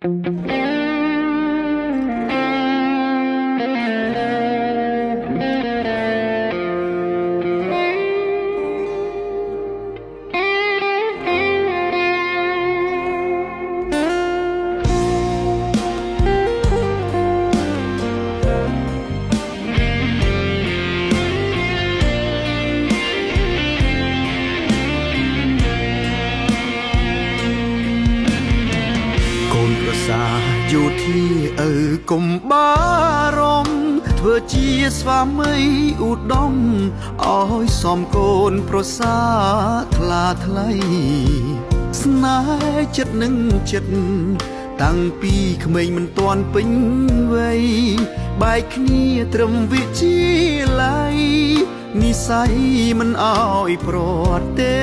อยู่ที่กุมบารมเธอជាស្វាមីឧត្តមអោយសំកូនប្រសាថ្លាថ្លៃស្នេហ៍ចិត្តនឹងចិត្តតាំងពីក្មេងមិនទាន់ពេញវ័យបែកគ្នាត្រឹមវិទ្យាល័យនិស័យមិនអោយប្រត់ទេ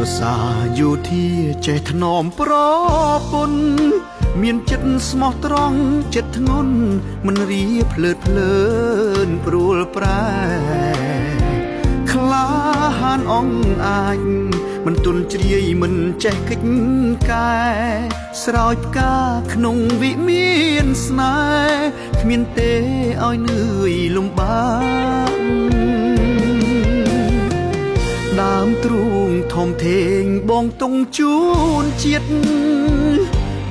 ប្រសាយោធាចេះថ្នមប្រពន្ធមានចិត្តស្មោះត្រង់ចិត្តធ្ងន់មិនរៀភ្លើតភ្លើនព្រួលប្រែក្លាហានអងអាចមិនទន់ជ្រាយមិនចេះកិច្ចកែស្រោចផ្កាក្នុងវិមានស្នេហ៍គ្មានទេឲ្យនឿយលំបាកដើមទ្រូងធំធេងបងតុងជូនជាតិ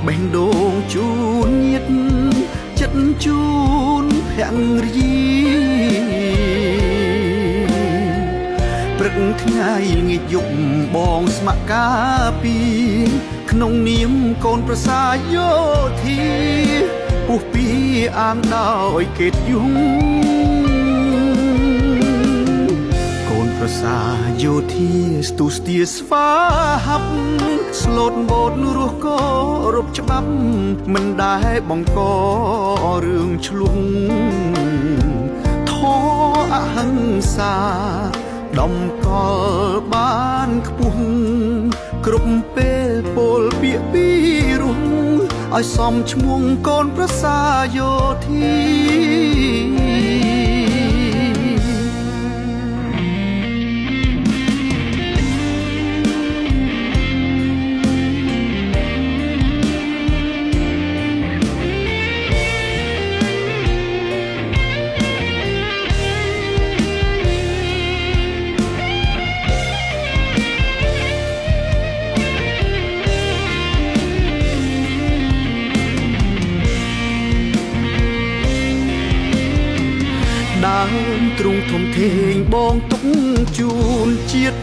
បេះដូងជូនញាតចិត្តជូនភរិយាព្រឹកថ្ងៃល្ងាចយប់បងស្ម័គ្រការពីក្នុងនាមកូនប្រសាយោធាពុះពីអាងដោយកិត្តិយសប្រសាយោធាស្ទុស្ទាស្វាហាប់ស្លូតបូតរស់ក៏រົບច្បាប់មិនដែលបង្ករឿងឆ្លុះធម៌អហិង្សាដំកល់បានខ្ពស់គ្រប់ពេលពលពាក្យពីរំឲ្យសមឈ្មោះកូនប្រសាយោធាដើមទ្រូងធំធេងបងទុកជូនជាតិ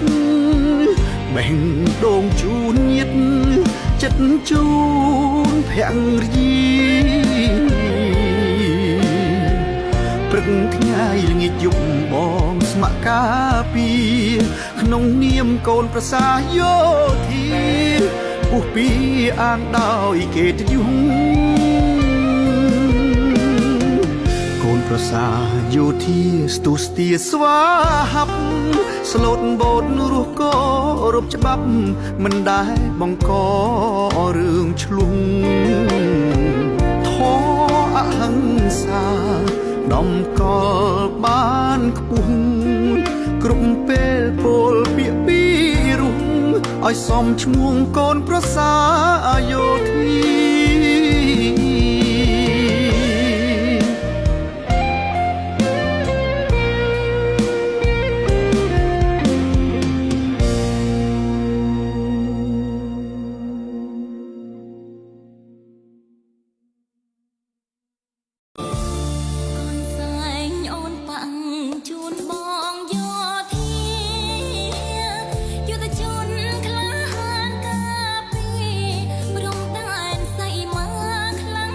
បេះដូងជូនញាតចិត្តជូនភរិយាព្រឹកថ្ងៃល្ងាចយប់បងស្ម័គ្រការពីក្នុងនាមកូនប្រសាយោធាពុះពីអាងដោយកិត្តិយសប្រសាយោធាស្ទុស្ទាស្វាហាប់ស្លូតបូតរស់ក៏រົບច្បាប់មិនដែលបង្ករឿងឆ្លុះធម៌អហិង្សាដំកល់បានខ្ពស់គ្រប់ពេលពលពាក្យពីរំឲ្យសមឈ្មោះកូនប្រសាយោធាក្លាហានការពីព្រំដែនសីមាខ្លា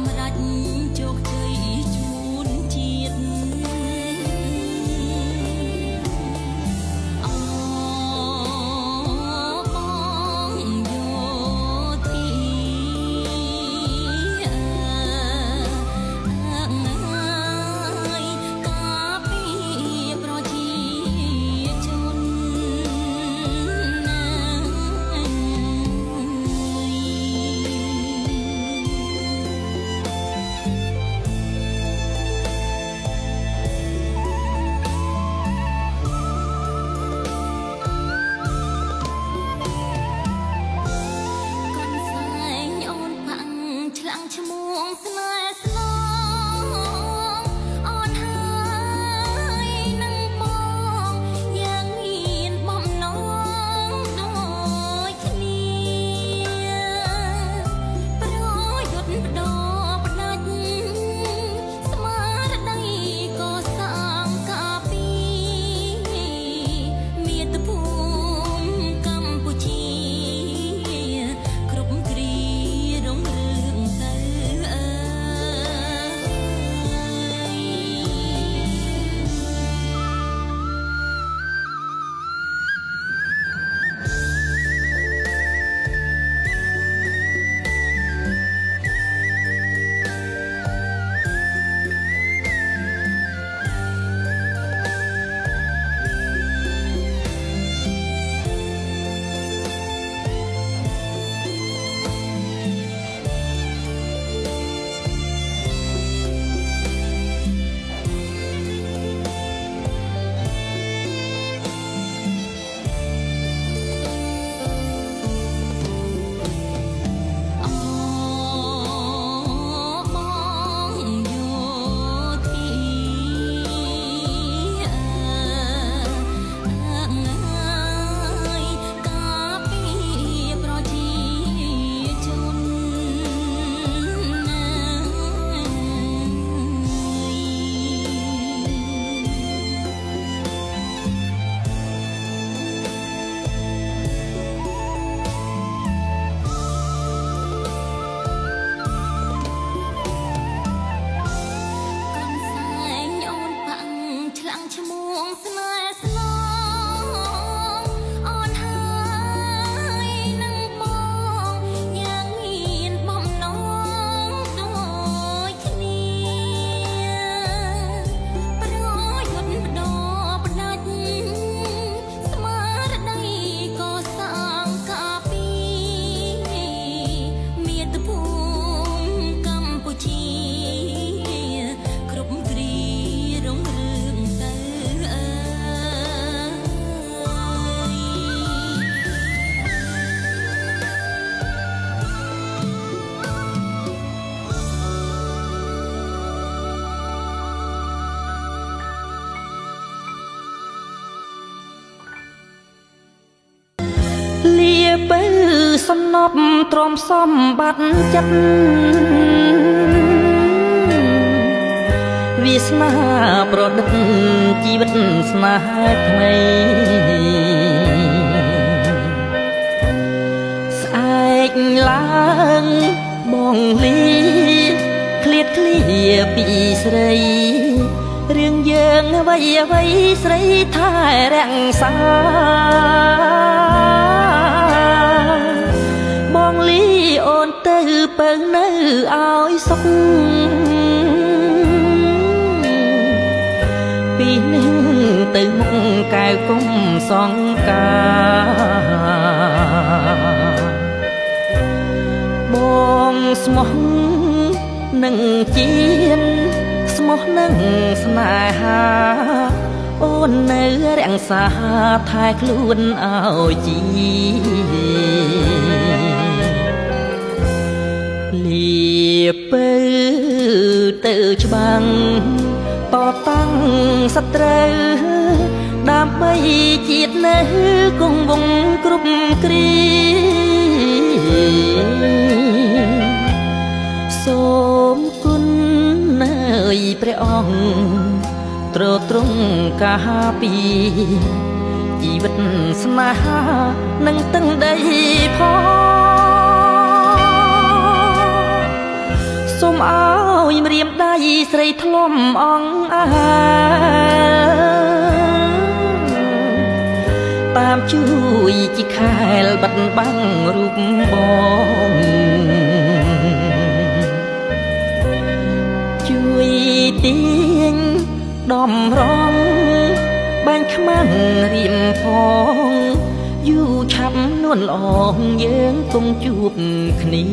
សម្រេចជោគជ័យជូនជាតិអូបងយោធាការពារប្រជាជនឆ្លងឈ្មោះស្នេហ៍ស្នងអូនហើយនឹងបងយ៉ាងមានបំណងដូចគ្នាប្រយុទ្ធបដោផ្ដាច់ស្មារតីកសាងការពីមាតុភូមិកម្ពុជាគ្រប់គ្រារុងរឿងទៅឈ្មោះស្នេហ៍ស្នងអូនហើយនឹងបងយ៉ាងមានបំណងដូចគ្នាប្រយុទ្ធបដោផ្ដាច់ស្មារតីកសាងការពីមាតុភូមិកម្ពុជាគ្រប់គ្រារុងរឿងទៅលាបើសំណប់ទ្រាំសំបាត់ចិត្តវាស្នេហ៍ប្រឌិតជីវិតស្នេហ៍ថ្មីស្អែកឡើងបងលីឃ្លាតឃ្លាពីស្រីរឿងយើងអ្វីអ្វីស្រីថែរក្សាបងលីអូនទៅពើនៅឲ្យសុខពីនេះទៅមុខកែវគុំសង្ការបងស្មោះនឹងជាស្មោះនឹងស្នេហាអូននៅរក្សាថែខ្លួនឲ្យជាលាបើទៅច្បាំងតតាំងសត្រូវដើម្បីជាតិនៅគង់វង្សគ្រប់គ្រាសូមគុណនៅព្រះអង្គទ្រទ្រង់ការពារជីវិតស្នេហានឹងតឹងដីផងសូម អើយម្រាមដៃស្រីធ្លុំអងអាតាមជួយជីខែលបាត់បាំងរូបបងជួយទាញដំរងបាញ់ខ្មាំងរៀមផងយូរឆាប់នួនអងយើងគង់ជួបគ្នា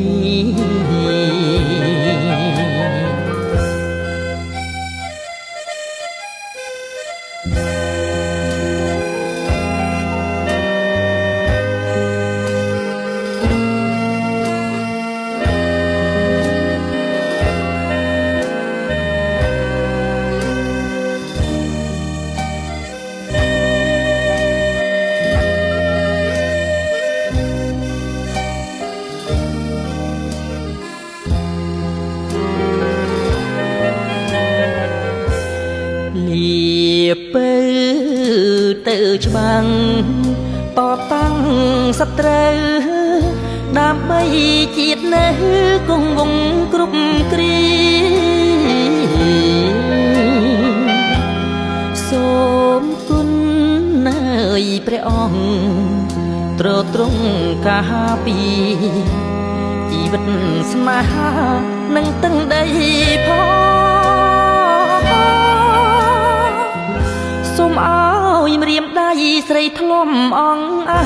បើទៅច្បាំងតតាំងសត្រូវដើម្បីជាតិនៅគង់វង្សគ្រប់គ្រាសូមគុណនៅព្រះអង្គទ្រទ្រង់ការពីជីវិតស្នេហានឹងតឹងដីផងសូមអើយម្រាមដៃស្រីធ្លុំអងអា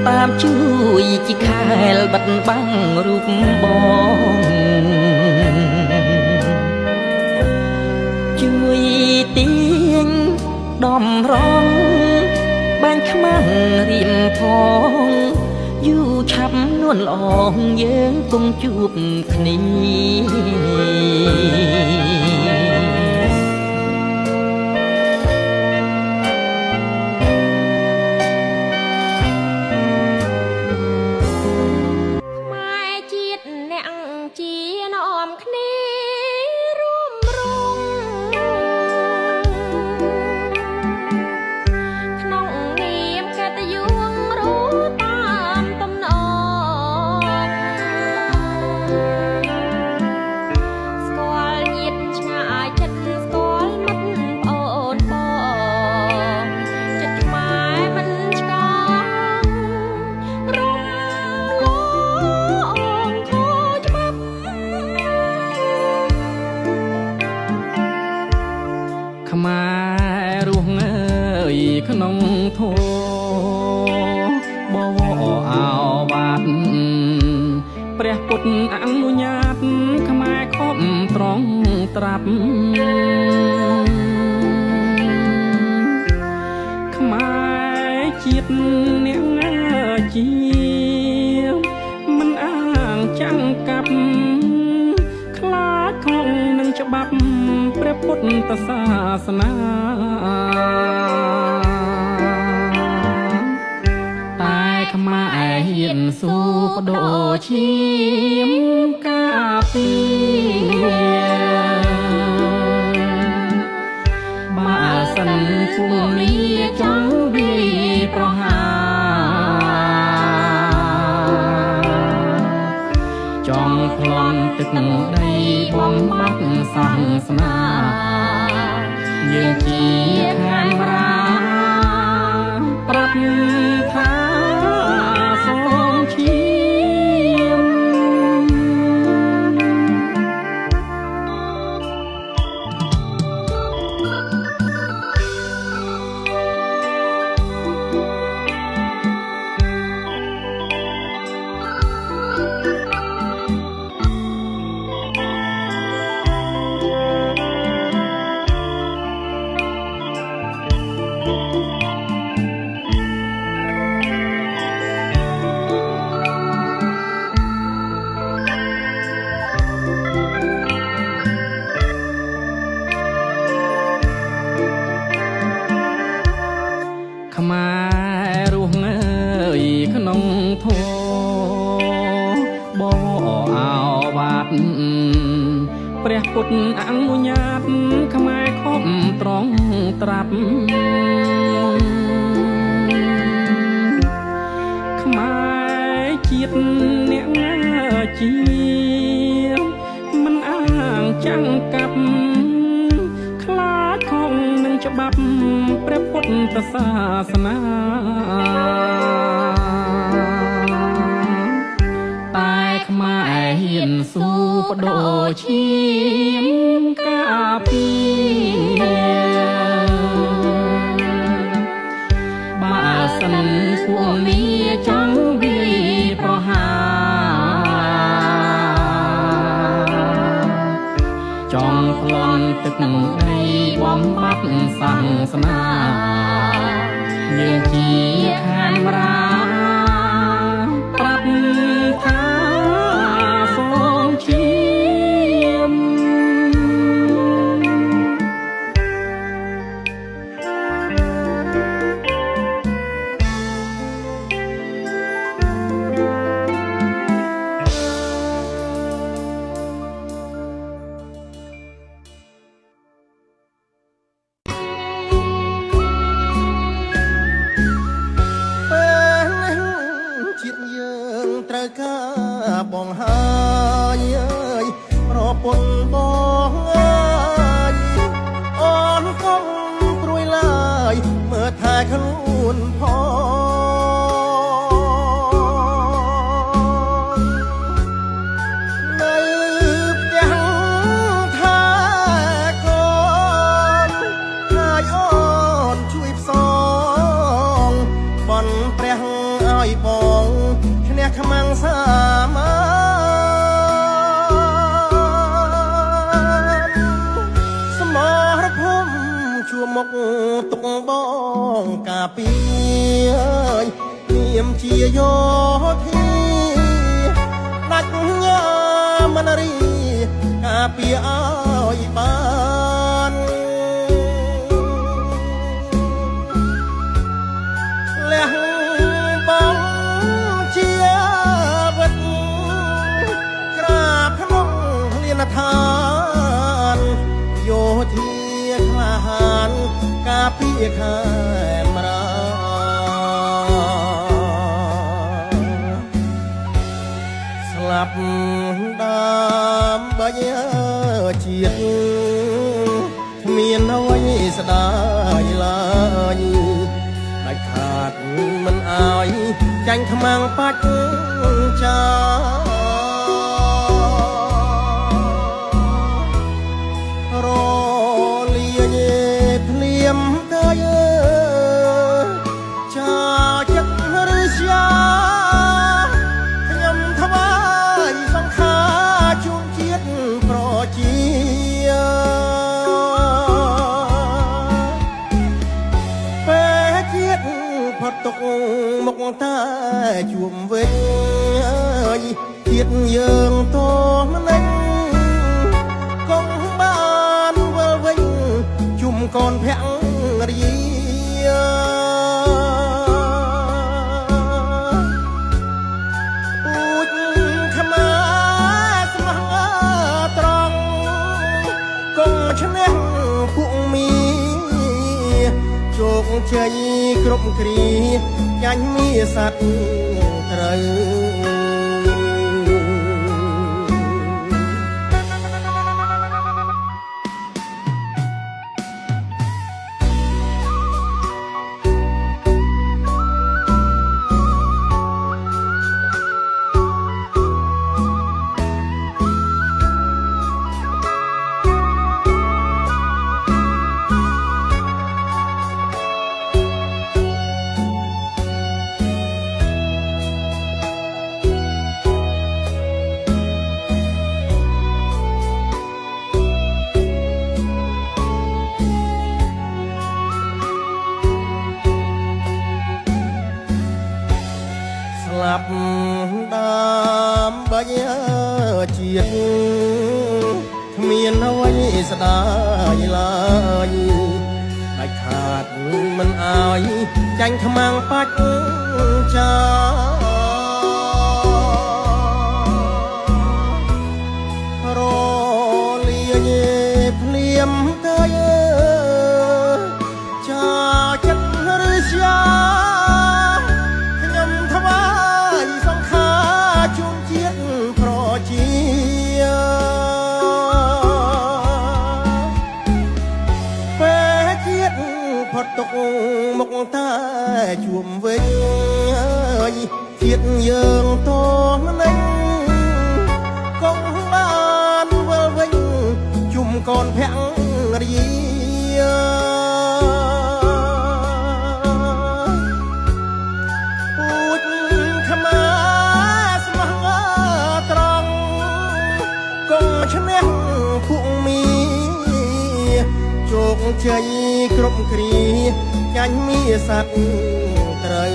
តាមជួយជីខែលបាត់បាំងរូបបងជួយទាញដំរងបាញ់ខ្មាំងរៀមផងយូរឆាប់នួនអងយើងគង់ជួបគ្នាខ្មែររស់ងើយក្នុងធម៌បវអោបាត់ព្រះពុទ្ធអនុញ្ញាតខ្មែរខំត្រង់ត្រាប់ខ្មែរជាតិអ្នកងាជាមិនអាងចាំងកាប់ខ្លាចក្នុងនឹងច្បាប់ព្រះពុទ្ធសាសនាតែខ្មែរហ៊ានស៊ូបដូរឈាមការពារបើសិនពុំមានចង់វាប្រហាចង់ប្លន់ទឹកដីបំបត្តិសាសនាយើងជាខាងរាប្រាប់ថាសូមឈាមខ្មែររស់ងើយក្នុងធម៌បវអោបាត់ព្រះពុទ្ធអនុញ្ញាតខ្មែរខំត្រង់ត្រាប់ខ្មែរជ ជាតិអ្នកជាមិនអាងចាំងកាប់ខ្លាចខំនឹងច្បាប់ព្រះពុទ្ធសាសនាតែខ្មែរហ៊ានស៊ូបដូរឈាមការពារបើសិនពួកនេះចង់វាយប្រហារចង់ប្លន់ទឹកដីបំបត្តិសាសនាយើងជាខានរាប្រាប់ថាសូមឈាមត្រូវការបងហើយប្រពន្ធបងអើយអូនកុំព្រួយឡើយមើលថែខ្លួនផងនៅផ្ទះថាកូនហើយអូនជួយផ្សងបន់ព្រះឲ្យបងខ្មាំងសាមានសមរភូមិជួមុខទុកបងកាពីនាមជាយោធាដាច់ញ៉ាមនរីកាពីឲ្យបានលះបងឋានយោធាក្លាហានការពារខេមរាស្លាប់ដើម្បីជាតិគ្មានអ្វីស្ដាយឡើយដាច់ខាតមិនអើយចាញ់ខ្មាំងបាច់ចាទុកមុខតែជួមវិញជាតិយើងតម្លេចកុំបានវិលវិញជុំកូនភរិយាពូជខ្មែរស្មោះត្រង់កុំឈ្នះពួកមីជោគជ័យគ្រប់គ្រាចាញ់មាស័តត្រូវស្លាប់ដើម្បីជាតិគ្មានអ្វីស្ដាយឡើយដាច់ខាតមិនអើយចាញ់ខ្មាំងបាច់ចារលាយភ្លៀមទៅចាចិត្តឬស្យាខ្ញុំថ្វាយសង្ខា ជួបវិញជាតិយើងតនឹងកុំបានវិលវិញជុំកូនភរិយាពូជខ្មាស្មោះត្រង់កុំឈ្នះពួកមីជោគជ័យគ្រប់គ្រាចាញ់មីសัตว์ត្រូវ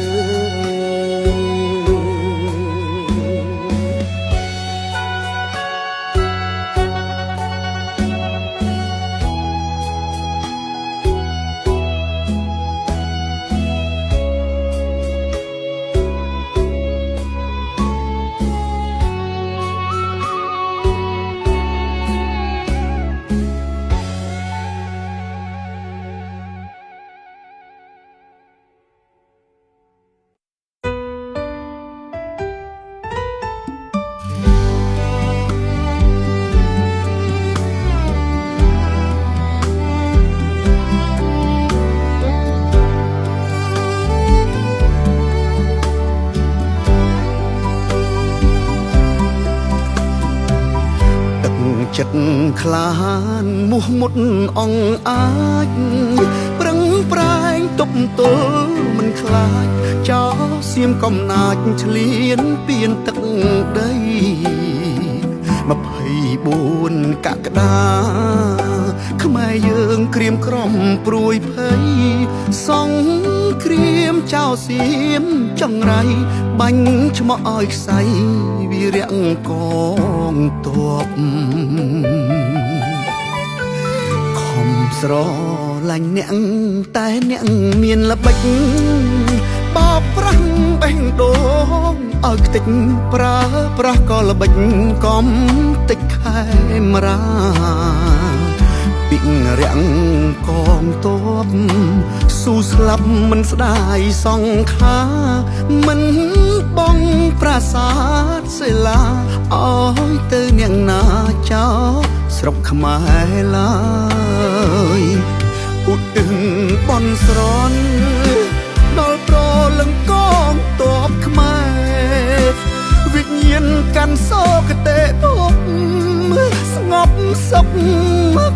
ចិត្តខ្លានមោះមុតអង្អាចប្រឹងប្រែងទប់ទល់មិនខ្លាចចោលសៀមកំណាចឆ្លៀនពៀនទឹកដី24កក្កដាខ្មែរយើងក្រៀមក្រំព្រួយភ័យសង្គ្រាមចោលសៀមចង្រៃបាញ់ឆ្មក់ឲ្យខ្សៃវីរៈកងទ័ពខំស្រឡាញ់អ្នកតែអ្នកមានល្បិចបោកប្រាស់បេះដូងឲ្យខ្ទេចប្រើប្រាស់ក៏ល្បិចកំតិចខែមរាពីរាំងកងទ័ពស៊ូស្លាប់មិនស្ដាយសង្ខាមិនបងប្រាសាទសិលាអើយទៅអ្នកណាចោស្រុកខ្មែរឡើយឧទ្ទិសបន់ស្រន់ដល់ប្រលឹងកងទ័ពខ្មែរវិញ្ញាណកាន់សោកតេភពស្ងប់សុខ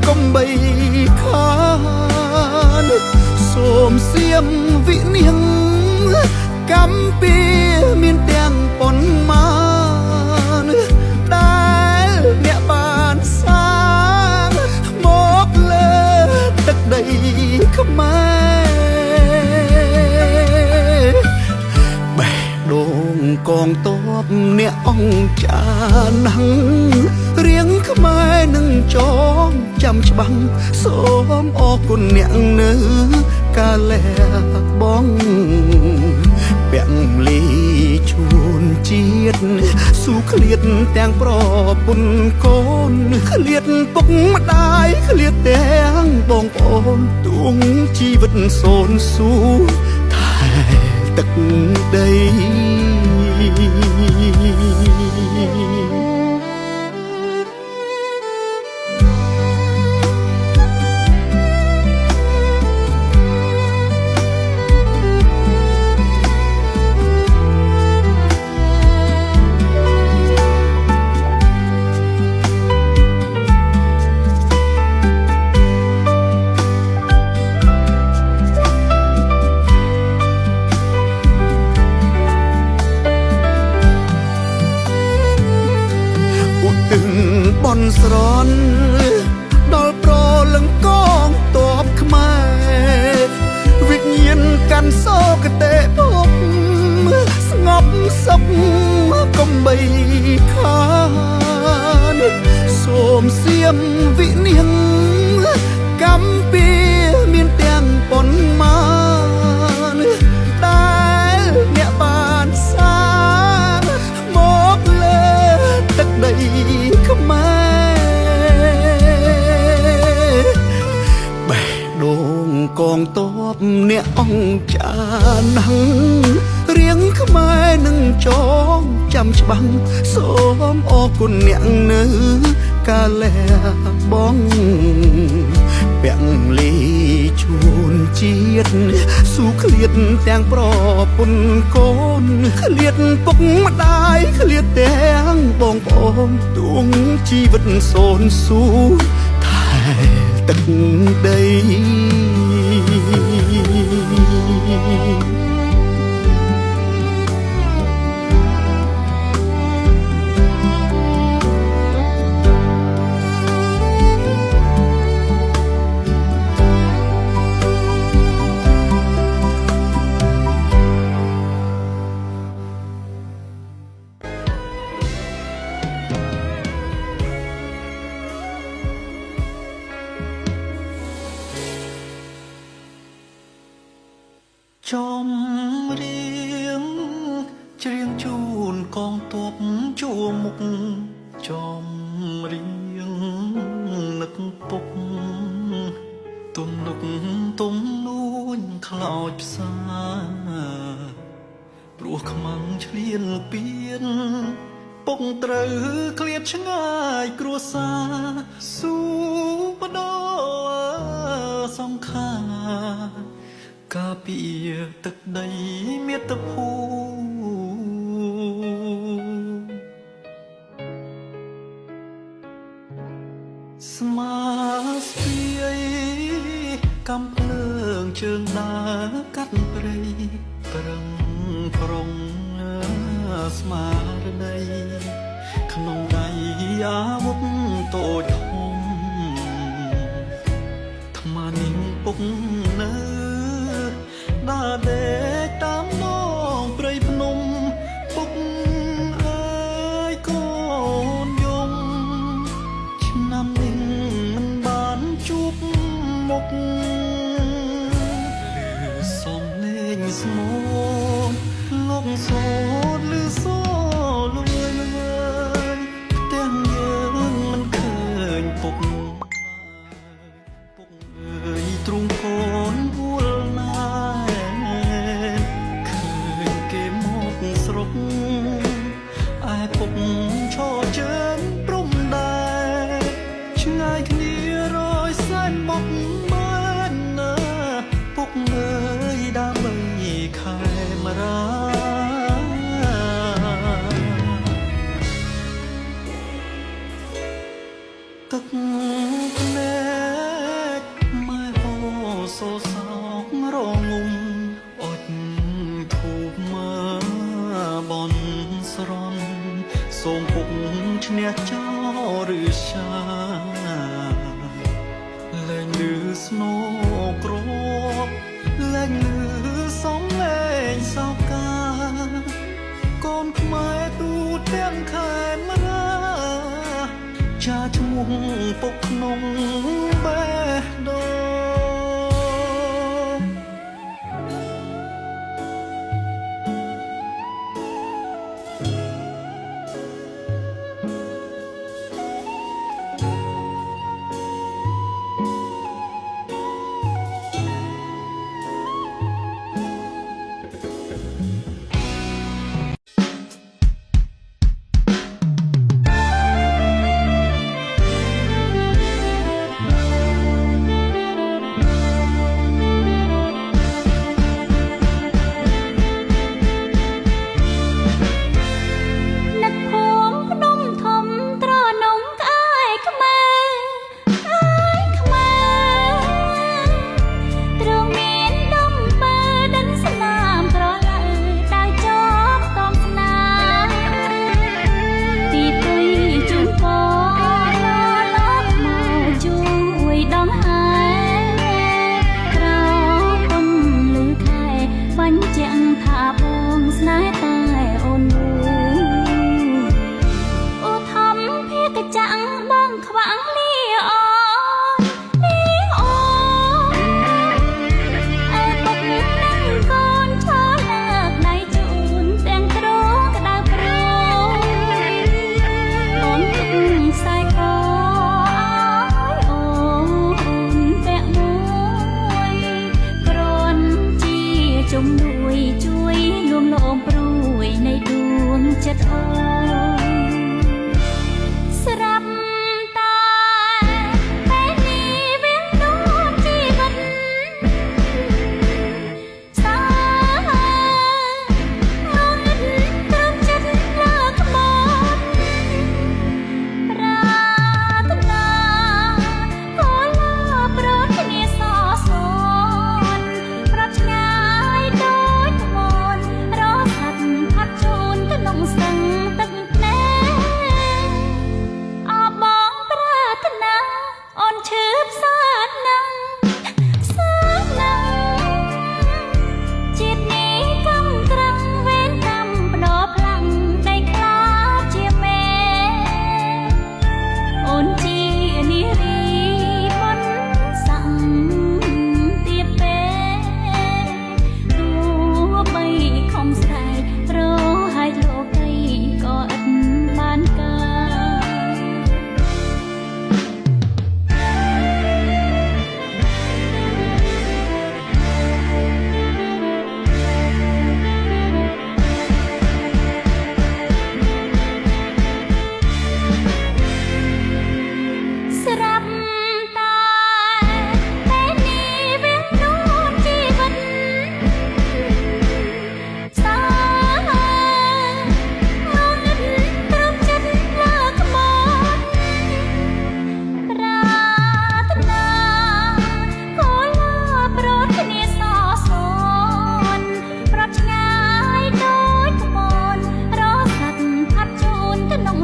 កំបីខានសូមសៀមវិនាងកម្ពីមានទាំងប៉ុន្មានដែលអ្នកបានសាងមកលើទឹកដីខ្មែរបេះដូងកងទ័ពអ្នកអង្គចាណាំងរៀងខ្មែរនឹងចងចាំច្បាំងសូមអរគុណអ្នកនៅកាលែបងពាក់លីជួនជាតិស៊ូឃ្លាតទាំងប្រពន្ធកូនឃ្លាតពុកម្ដាយឃ្លាតទាំងបងប្អូនទួងជីវិតសូនស៊ូតែទឹកដី បន់ស្រន់ដល់ប្រលឹងកងទ័ពខ្មែរវិញ្ញាណកាន់សោកតេភពស្ងប់សុខកំបីខានសូមសៀមវិនាងកម្ពីមានទាំងប៉ុន្មានដែលអ្នកបានសាងមកលើទឹកដីខ្មែរបេះដូងកងទ័ពអ្នកអង្គចាណាំងរៀងខ្មែរនឹងចងចាំច្បាំងសូមអរគុណអ្នកនៅកាលែបងពាក់លី ជួនជាតិស៊ូឃ្លាតទាំងប្រពន្ធកូនឃ្លាតពុកម្ដាយឃ្លាតទាំងបងប្អូនទួងជីវិតសូនស៊ូថែទឹកដី ចំរៀងច្រៀងជូនកងទ័ពជួរមុខចំរៀងនឹកពុកទំនុកទំនួញខ្លោចផ្សាព្រោះខ្មាំងឆ្លៀនពៀនពុកត្រូវឃ្លាតឆ្ងាយគ្រួសារស៊ូបដោសង្ខារ ការពារទឹកដីមាតុភូមិស្មាស្ពាយកំភ្លើងជើងដើរកាត់ព្រៃប្រឹងប្រងស្មារតីក្នុងដៃអាវុធតូចធំថ្មនាងពុកនៅ ដើរដេកតាមដងព្រៃភ្នំពុកអើយកូនយំឆ្នាំនេះមិនបានជួបមុខលឺសំឡេងស្មូនលោកសូនលឺសូលួយលួយផ្ទះយើងមិនឃើញពុកពុកអើយទ្រូងកូនវល់ណា ស្រុកឯពុកឈរជើងព្រំដែរឆ្ងាយគ្នារយសែនបុកមើលណាពុកអើយដើម្បីខែមរាទឹកភ្នែកម៉ែហូរសោសោករងំអត់ធូបមើល បនស្រន់សូមពុកឈ្នះចោលឬសាលែងលឺស្នូក្រលែងលឺសំឡេងសោកាកូនខ្មែរទូទាំងខេមរាចាឈ្មោះពុកក្នុងបេះដូង ក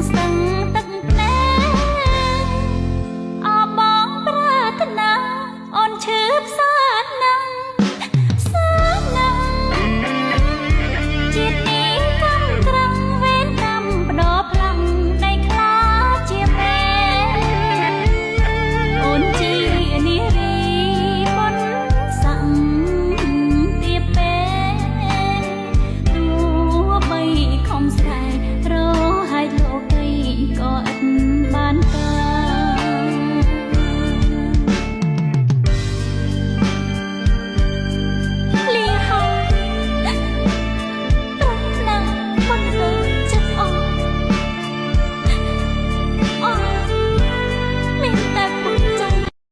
ស្ទឹង